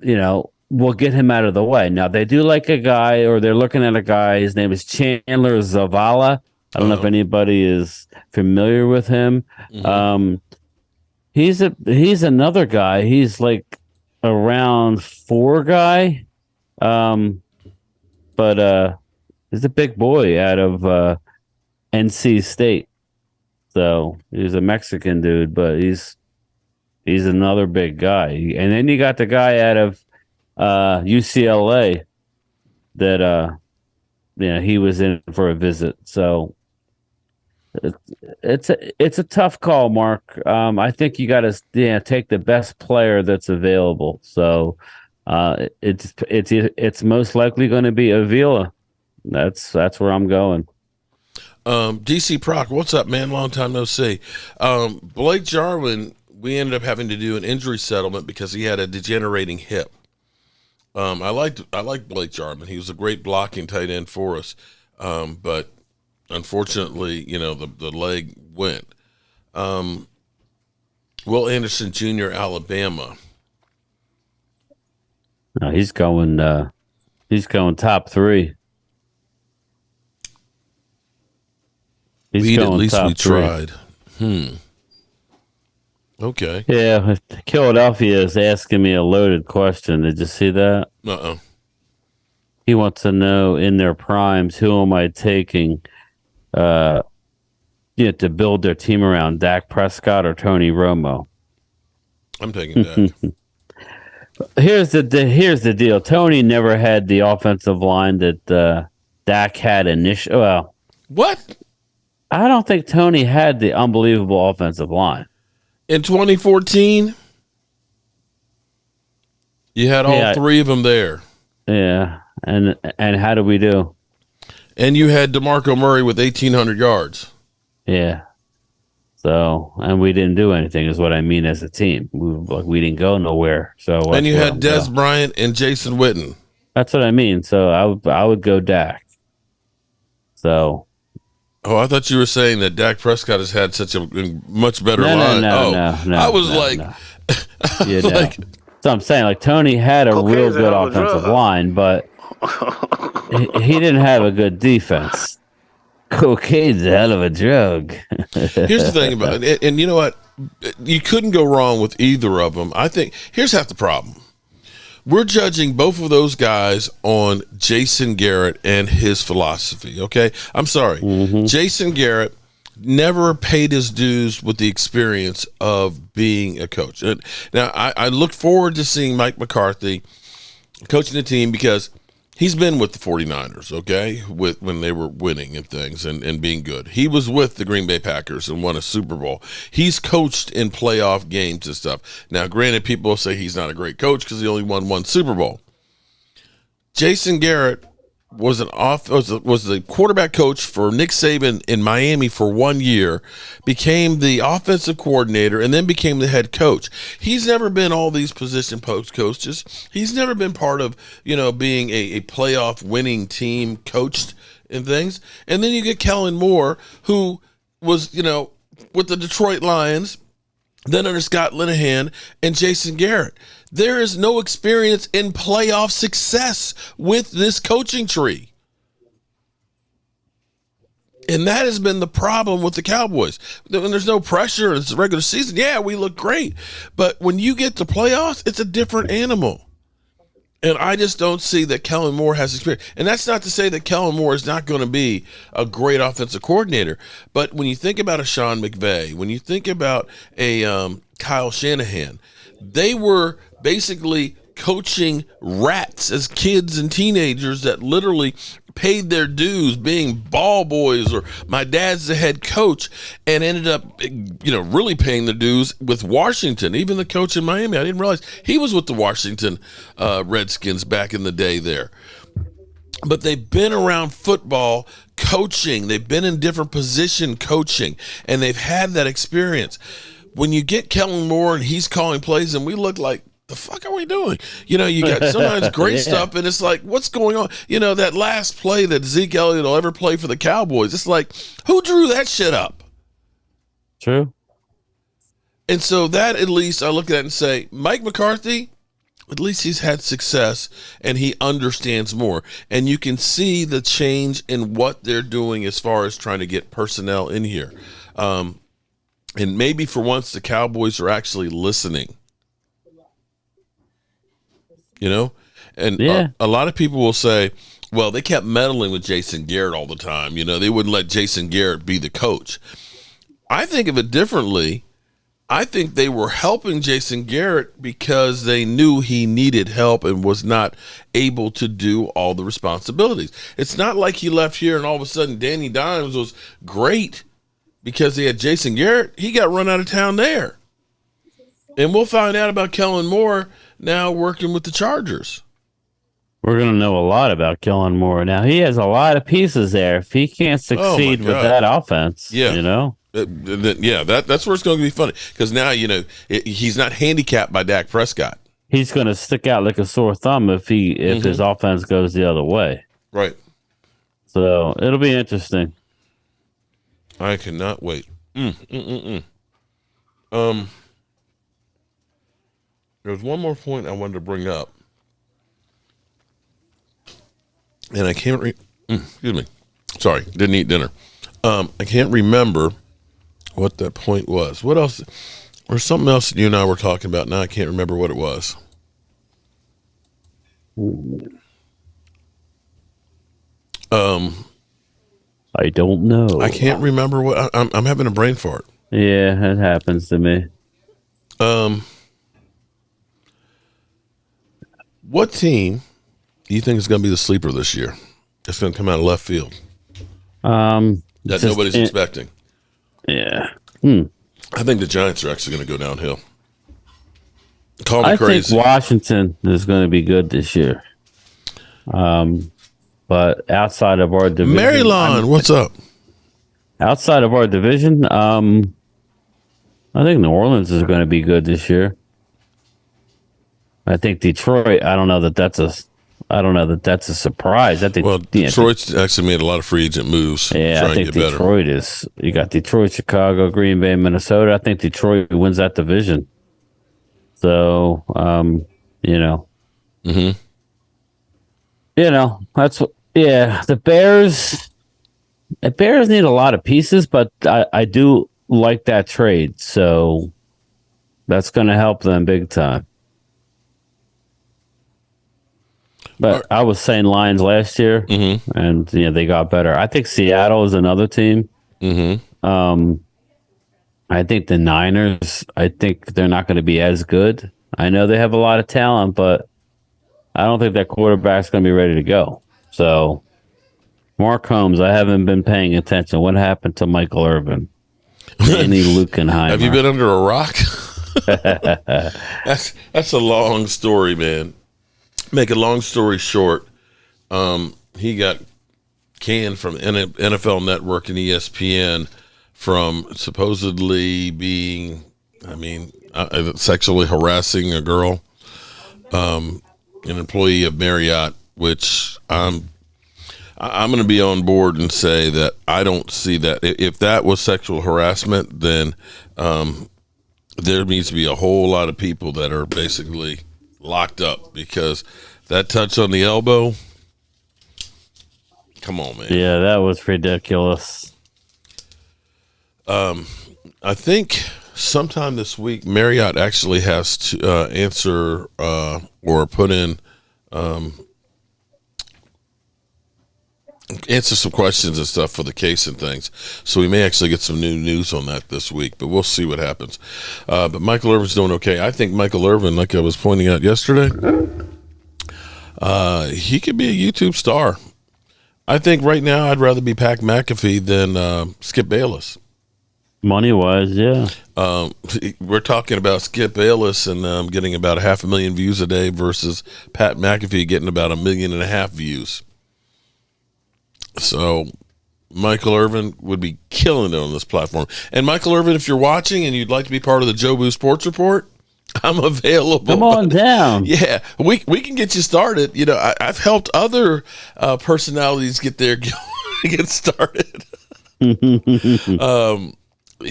we'll get him out of the way. Now they do like a guy, or they're looking at a guy. His name is Chandler Zavala. I don't know if anybody is familiar with him. He's another guy. He's like a round 4 guy. But he's a big boy out of NC State. So he's a Mexican dude, but he's another big guy. And then you got the guy out of UCLA that he was in for a visit. So it's a tough call, Mark. I think you got to take the best player that's available. So it's most likely going to be Avila. That's where I'm going. DC Proc, what's up, man? Long time no see. Blake Jarwin, we ended up having to do an injury settlement because he had a degenerating hip. I liked Blake Jarwin. He was a great blocking tight end for us. But unfortunately, the leg went. Will Anderson Jr., Alabama. No, he's going top 3. At least we 3. tried. Okay. Yeah, Philadelphia is asking me a loaded question. Did you see that? Uh-oh. He wants to know in their primes, who am I taking to build their team around, Dak Prescott or Tony Romo? I'm taking Dak. Here's the deal. Tony never had the offensive line that Dak had initially. Well, What? I don't think Tony had the unbelievable offensive line. In 2014, you had all 3 of them there. Yeah, and how do we do? And you had DeMarco Murray with 1,800 yards. Yeah. So, and we didn't do anything, is what I mean, as a team. We didn't go nowhere. So, and you had Des Bryant and Jason Witten. That's what I mean. So I would go Dak. So. Oh, I thought you were saying that Dak Prescott has had such a much better line. No. I was like, Yeah, like, so I'm saying, like, Tony had a real good offensive line, but he didn't have a good defense. Cocaine's a hell of a drug. Here's the thing about it, and you know what? You couldn't go wrong with either of them. I think here's half the problem. We're judging both of those guys on Jason Garrett and his philosophy, okay? I'm sorry. Jason Garrett never paid his dues with the experience of being a coach. Now, I look forward to seeing Mike McCarthy coaching the team because he's been with the 49ers, okay, when they were winning and things and being good. He was with the Green Bay Packers and won a Super Bowl. He's coached in playoff games and stuff. Now, granted, people will say he's not a great coach because he only won one Super Bowl. Jason Garrett was the quarterback coach for Nick Saban in Miami for 1 year, became the offensive coordinator, and then became the head coach. He's never been all these position post coaches. He's never been part of, being a playoff winning team coached and things. And then you get Kellen Moore, who was, with the Detroit Lions, then under Scott Linehan and Jason Garrett. There is no experience in playoff success with this coaching tree. And that has been the problem with the Cowboys. When there's no pressure, it's a regular season. Yeah, we look great. But when you get to playoffs, it's a different animal. And I just don't see that Kellen Moore has experience. And that's not to say that Kellen Moore is not going to be a great offensive coordinator. But when you think about a Sean McVay, when you think about a Kyle Shanahan, they were basically coaching rats as kids and teenagers that literally paid their dues being ball boys or my dad's the head coach and ended up, really paying their dues with Washington. Even the coach in Miami, I didn't realize he was with the Washington Redskins back in the day there. But they've been around football coaching. They've been in different position coaching, and they've had that experience. When you get Kellen Moore and he's calling plays and we look like, the fuck are we doing? You got sometimes great stuff, and it's like, what's going on? That last play that Zeke Elliott will ever play for the Cowboys, it's like, who drew that shit up? True. And so that, at least I look at it and say, Mike McCarthy, at least he's had success and he understands more. And you can see the change in what they're doing as far as trying to get personnel in here. And maybe for once the Cowboys are actually listening. And a lot of people will say, well, they kept meddling with Jason Garrett all the time. They wouldn't let Jason Garrett be the coach. I think of it differently. I think they were helping Jason Garrett because they knew he needed help and was not able to do all the responsibilities. It's not like he left here and all of a sudden Danny Dimes was great because he had Jason Garrett. He got run out of town there. And we'll find out about Kellen Moore now working with the Chargers. We're going to know a lot about Kellen Moore. Now, he has a lot of pieces there. If he can't succeed with that offense, that's where it's going to be funny. Because now, he's not handicapped by Dak Prescott. He's going to stick out like a sore thumb if his offense goes the other way. Right. So, it'll be interesting. I cannot wait. There was one more point I wanted to bring up, and I can't excuse me. Sorry, didn't eat dinner. I can't remember what that point was. What else? Or something else that you and I were talking about. Now I can't remember what it was. I don't know. I can't remember what. I'm having a brain fart. Yeah, it happens to me. What team do you think is going to be the sleeper this year? It's going to come out of left field. That nobody's expecting. Yeah. I think the Giants are actually going to go downhill. Call me crazy. I think Washington is going to be good this year. But outside of our division, Marylon, what's up? Outside of our division, I think New Orleans is going to be good this year. I think Detroit. I don't know that that's a surprise. I think Detroit's actually made a lot of free agent moves. Yeah, I think Detroit is. You got Detroit, Chicago, Green Bay, Minnesota. I think Detroit wins that division. So, that's what. Yeah, the Bears. The Bears need a lot of pieces, but I do like that trade. So that's going to help them big time. But I was saying Lions last year, and they got better. I think Seattle is another team I think the Niners, I think they're not going to be as good. I know they have a lot of talent, but I don't think that quarterback's going to be ready to go. So, Mark Holmes, I haven't been paying attention. What happened to Michael Irvin? Danny Lukenheimer. Have you been under a rock? That's a long story, man. Make a long story short, he got canned from NFL Network and ESPN from supposedly being, sexually harassing a girl, an employee of Marriott, which I'm going to be on board and say that I don't see that. If that was sexual harassment, then there needs to be a whole lot of people that are basically locked up, because that touch on the elbow, come on, man. Yeah, that was ridiculous. I think sometime this week, Marriott actually has to answer or put in answer some questions and stuff for the case and things. So we may actually get some new news on that this week, but we'll see what happens. But Michael Irvin's doing okay. I think Michael Irvin, like I was pointing out yesterday, he could be a YouTube star. I think right now I'd rather be Pat McAfee than Skip Bayless. Money-wise, yeah. We're talking about Skip Bayless and getting about 500,000 views a day versus Pat McAfee getting about 1.5 million views. So Michael Irvin would be killing it on this platform. And Michael Irvin, if you're watching and you'd like to be part of the Joe Boo Sports Report, I'm available. Come on down. Yeah, we can get you started. You know, I've helped other personalities get started,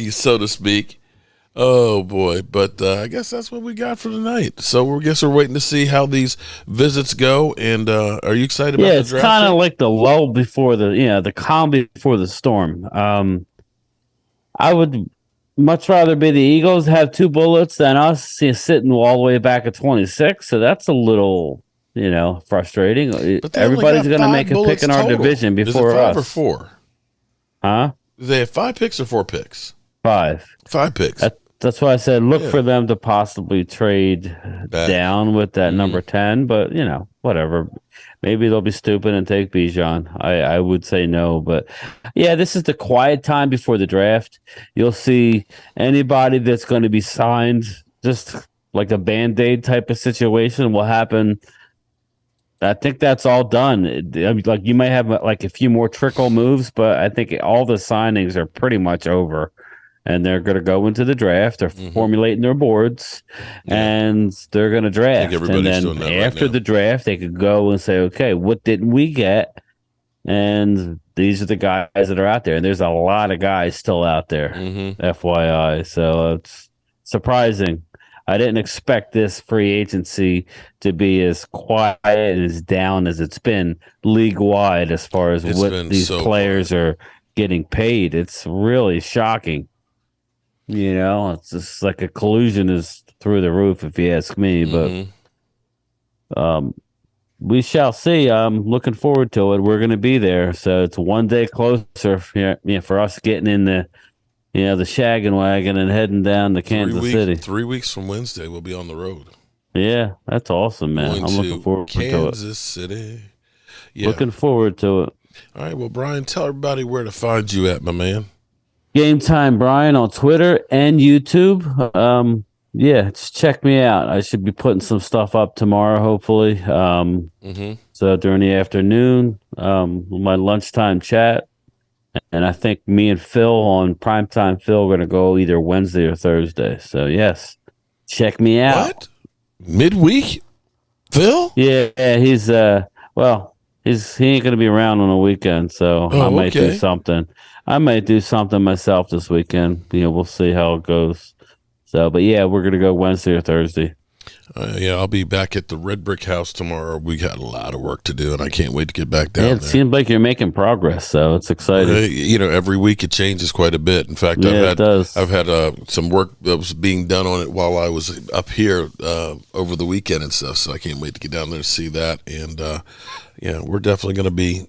so to speak. Oh boy, but I guess that's what we got for tonight. So we're waiting to see how these visits go. And are you excited about the draft? Yeah, it's kind of like the lull before the calm before the storm. I would much rather be the Eagles have 2 bullets than us sitting all the way back at 26. So that's a little, frustrating. Everybody's going to make a pick in our division before us. 5 or 4? Huh? Do they have 5 picks or 4 picks? 5. 5 picks. That's why I said look for them to possibly trade down with that number 10. But, whatever. Maybe they'll be stupid and take Bijan. I would say no. But, yeah, this is the quiet time before the draft. You'll see anybody that's going to be signed, just like a Band-Aid type of situation will happen. I think that's all done. Like you might have like a few more trickle moves, but I think all the signings are pretty much over. And they're going to go into the draft. They're formulating their boards, and they're going to draft. And then after the draft, they could go and say, okay, what didn't we get? And these are the guys that are out there. And there's a lot of guys still out there, FYI. So it's surprising. I didn't expect this free agency to be as quiet and as down as it's been league-wide as far as what these players are getting paid. It's really shocking. It's just like a collusion is through the roof, if you ask me. But we shall see. I'm looking forward to it. We're going to be there, so it's one day closer for us getting in the shaggin' wagon and heading down to Kansas City. 3 weeks from Wednesday, we'll be on the road. Yeah, that's awesome, man. I'm looking forward to it. Kansas City. Yeah. Looking forward to it. All right, well, Brian, tell everybody where to find you at, my man. Game Time Brian on Twitter and YouTube. Just check me out. I should be putting some stuff up tomorrow, hopefully. So during the afternoon, my lunchtime chat. And I think me and Phil on Primetime Phil are going to go either Wednesday or Thursday. So, yes, check me out. What? Midweek? Phil? Yeah, he's he ain't going to be around on the weekend, so I might do something. I might do something myself this weekend. We'll see how it goes. So, but yeah, we're going to go Wednesday or Thursday. I'll be back at the Red Brick House tomorrow. We got a lot of work to do, and I can't wait to get back down there. It seems like you're making progress, so it's exciting. Every week it changes quite a bit. In fact, I've had some work that was being done on it while I was up here over the weekend and stuff, so I can't wait to get down there and see that. And, we're definitely going to be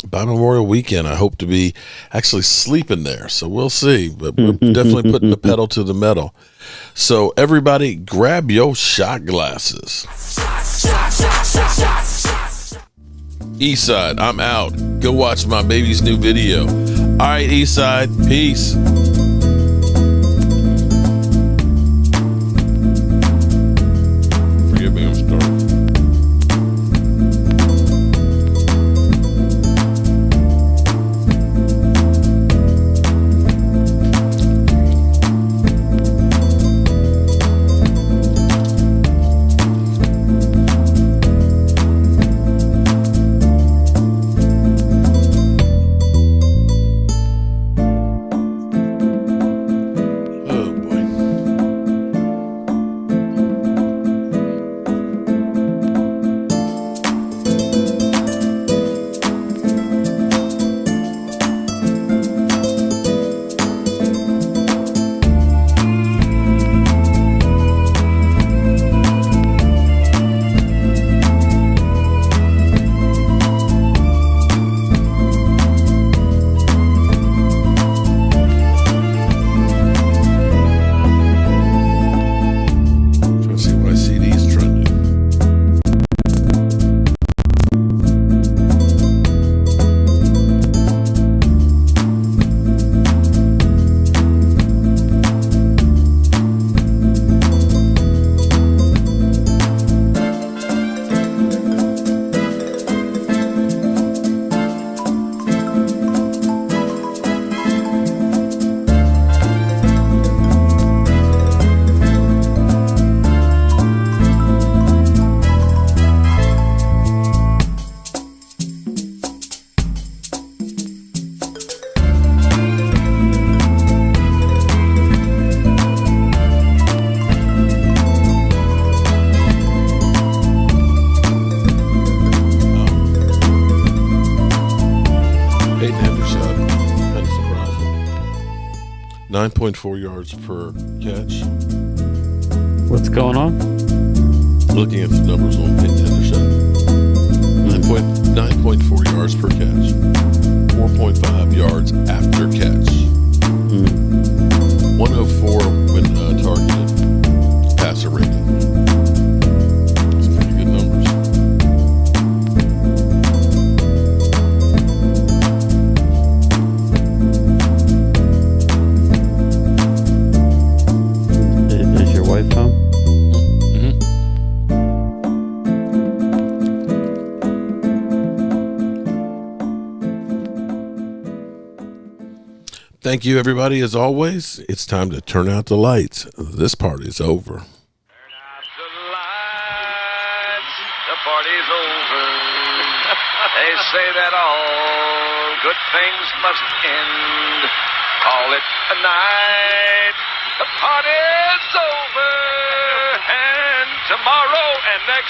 by Memorial Weekend, I hope to be actually sleeping there. So we'll see. But we're definitely putting the pedal to the metal. So everybody, grab your shot glasses. Eastside, I'm out. Go watch my baby's new video. All right, Eastside, peace. Forgive me, I'm starting. Oh boy. Trying to see what I see these trending. Peyton Hendershot, kind of surprising. 9.4 yards per catch. What's going on? Looking at the numbers on Peyton Hendershot. 9.4 yards per catch. 4.5 yards after catch. 104 when targeted. Passer rating. That's pretty good numbers. Is your wife home? Thank you, everybody. As always, it's time to turn out the lights. This party's over. Turn out the lights, the party's over. They say that all good things must end. Call it a night, the party's over. And tomorrow and next